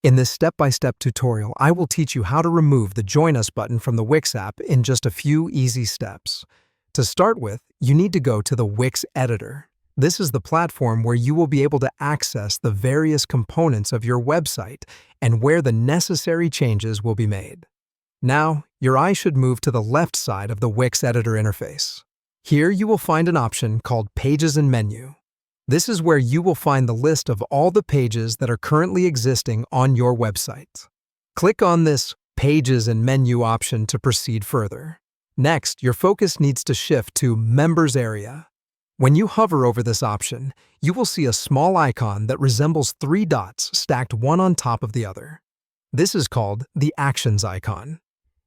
In this step-by-step tutorial, I will teach you how to remove the Join Us button from the Wix app in just a few easy steps. To start with, you need to go to the Wix editor. This is the platform where you will be able to access the various components of your website and where the necessary changes will be made. Now, your eye should move to the left side of the Wix editor interface. Here you will find an option called Pages and Menu. This is where you will find the list of all the pages that are currently existing on your website. Click on this Pages and Menu option to proceed further. Next, your focus needs to shift to Members area. When you hover over this option, you will see a small icon that resembles three dots stacked one on top of the other. This is called the Actions icon.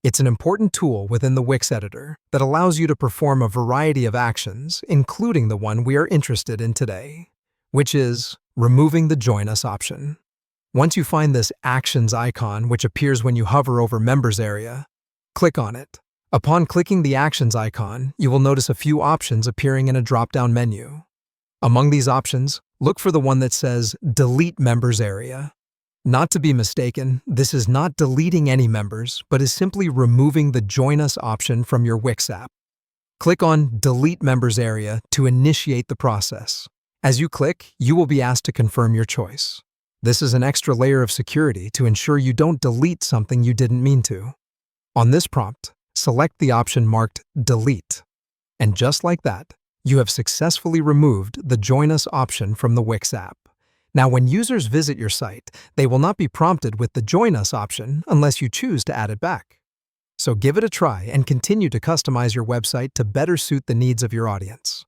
It's an important tool within the Wix editor that allows you to perform a variety of actions, including the one we are interested in today, which is removing the Join Us option. Once you find this Actions icon, which appears when you hover over Members area, click on it. Upon clicking the Actions icon, you will notice a few options appearing in a drop-down menu. Among these options, look for the one that says Delete Members area. Not to be mistaken, this is not deleting any members, but is simply removing the Join Us option from your Wix app. Click on Delete Members area to initiate the process. As you click, you will be asked to confirm your choice. This is an extra layer of security to ensure you don't delete something you didn't mean to. On this prompt, select the option marked Delete. And just like that, you have successfully removed the Join Us option from the Wix app. Now, when users visit your site, they will not be prompted with the Join Us option unless you choose to add it back. So give it a try and continue to customize your website to better suit the needs of your audience.